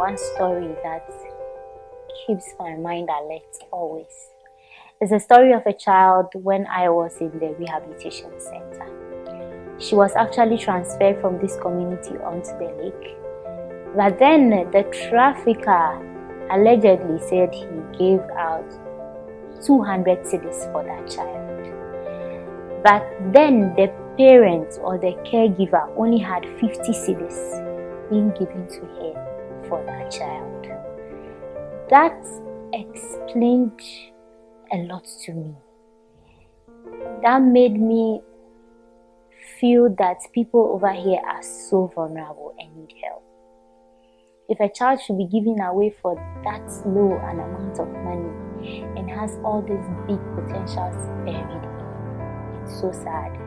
one story that keeps my mind alert always. It's a story of a child when I was in the rehabilitation center. She was actually transferred from this community onto the lake. But then the trafficker allegedly said he gave out 200 cedis for that child. But then the parent or the caregiver only had 50 cedis being given to her for that child. That explained a lot to me. That made me feel that people over here are so vulnerable and need help. If a child should be given away for that low an amount of money and has all these big potentials buried in, it's so sad.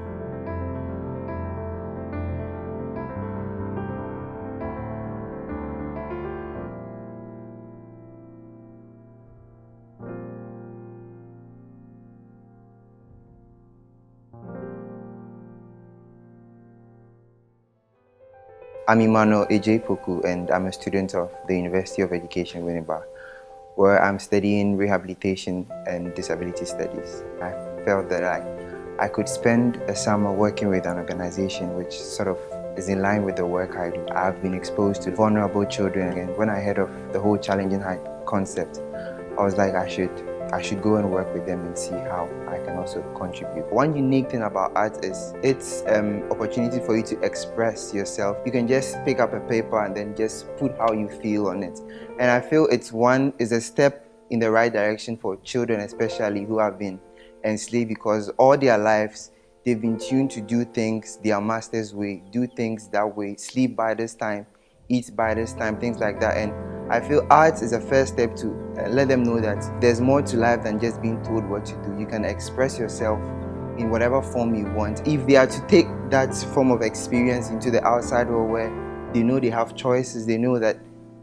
I'm Emmanuel Ejepoku, and I'm a student of the University of Education, Winneba, where I'm studying rehabilitation and disability studies. I felt that I could spend a summer working with an organization which sort of is in line with the work I do. I've been exposed to vulnerable children, and when I heard of the whole Challenging Height concept, I was like, I should go and work with them and see how I can also contribute. One unique thing about art is it's opportunity for you to express yourself. You can just pick up a paper and then just put how you feel on it. And I feel it's a step in the right direction for children, especially who have been enslaved, because all their lives they've been tuned to do things their master's way, do things that way, sleep by this time, eat by this time, things like that. And I feel art is a first step to let them know that there's more to life than just being told what to do. You can express yourself in whatever form you want. If they are to take that form of experience into the outside world where they know they have choices, they know that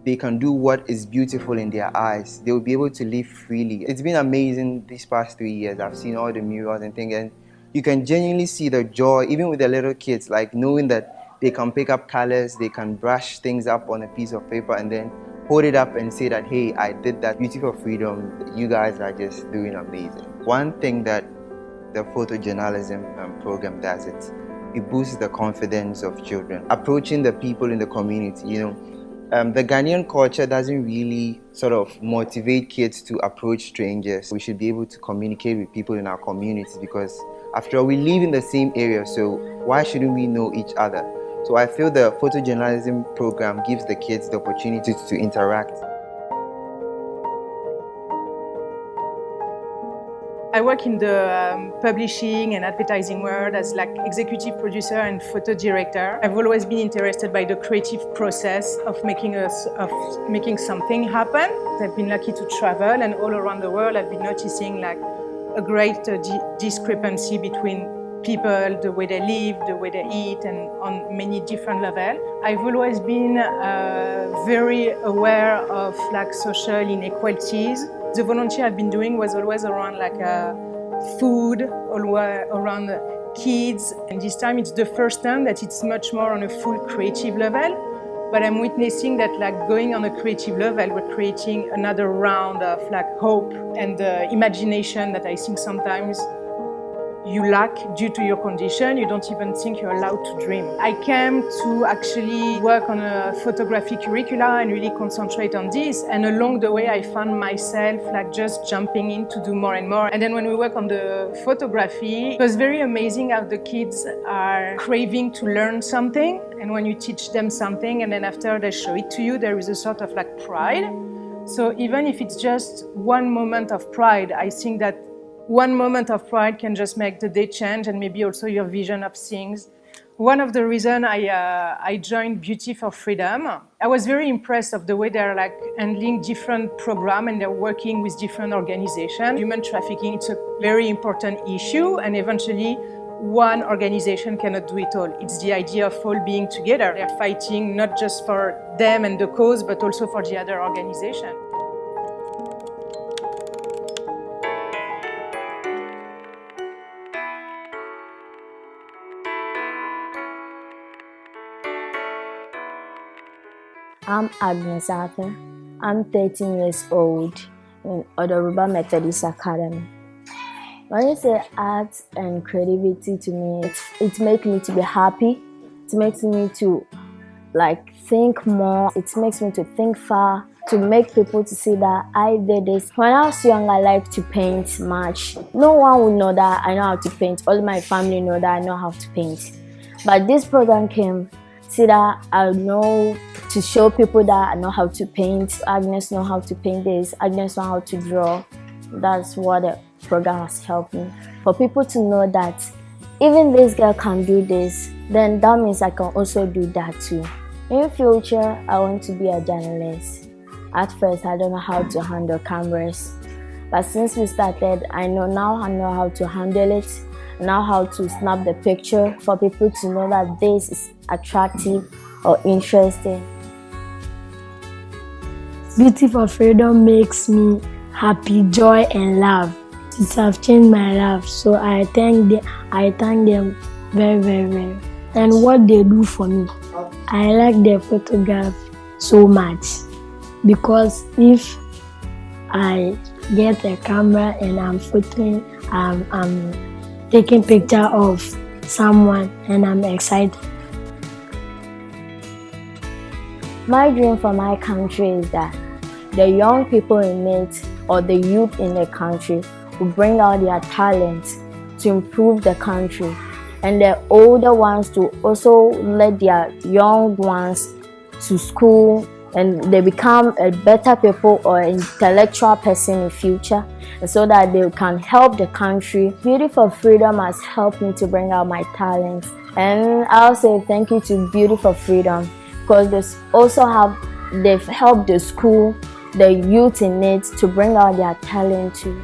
they can do what is beautiful in their eyes, they will be able to live freely. It's been amazing these past 3 years. I've seen all the murals and things, and you can genuinely see the joy, even with the little kids, like knowing that they can pick up colors, they can brush things up on a piece of paper and then hold it up and say that, hey, I did that. Beauty for freedom, you guys are just doing amazing. One thing that the photojournalism program does, it boosts the confidence of children. Approaching the people in the community, the Ghanaian culture doesn't really sort of motivate kids to approach strangers. We should be able to communicate with people in our communities because after all, we live in the same area, so why shouldn't we know each other? So I feel the photojournalism program gives the kids the opportunity to interact. I work in the publishing and advertising world as like executive producer and photo director. I've always been interested by the creative process of making something happen. I've been lucky to travel, and all around the world I've been noticing like a great discrepancy between people, the way they live, the way they eat, and on many different levels. I've always been very aware of like social inequalities. The volunteer I've been doing was always around like food, around kids. And this time it's the first time that it's much more on a full creative level. But I'm witnessing that like going on a creative level, we're creating another round of like hope and imagination that I think sometimes you lack due to your condition. You don't even think you're allowed to dream. I came to actually work on a photography curricula and really concentrate on this. And along the way, I found myself like just jumping in to do more and more. And then when we work on the photography, it was very amazing how the kids are craving to learn something. And when you teach them something and then after they show it to you, there is a sort of like pride. So even if it's just one moment of pride, I think that one moment of pride can just make the day change and maybe also your vision of things. One of the reasons I joined Beauty for Freedom, I was very impressed of the way they're like handling different programs and they're working with different organizations. Human trafficking, it's a very important issue, and eventually one organization cannot do it all. It's the idea of all being together. They're fighting not just for them and the cause, but also for the other organization. I'm Agnes Arthur. I'm 13 years old in Odoruba Methodist Academy. When you say art and creativity to me, it makes me to be happy. It makes me to think more. It makes me to think far, to make people to see that I did this. When I was young, I liked to paint much. No one would know that I know how to paint. All my family know that I know how to paint. But this program came, see that I know to show people that I know how to paint. Agnes know how to paint this. Agnes know how to draw. That's what the program has helped me. For people to know that even this girl can do this, then that means I can also do that too. In future, I want to be a journalist. At first, I don't know how to handle cameras. But since we started, I know how to handle it. Now how to snap the picture for people to know that this is attractive or interesting. Beauty for Freedom makes me happy, joy, and love. It has changed my life, so I thank them very, very, very. And what they do for me, I like their photograph so much, because if I get a camera and I'm photoing, I'm taking picture of someone and I'm excited. My dream for my country is that the young people in it, or the youth in the country, will bring out their talents to improve the country, and the older ones to also let their young ones to school, and they become a better people or intellectual person in future, and so that they can help the country. Beauty for Freedom has helped me to bring out my talents, and I'll say thank you to Beauty for Freedom, because they've helped the school, the youth in it, to bring out their talent too.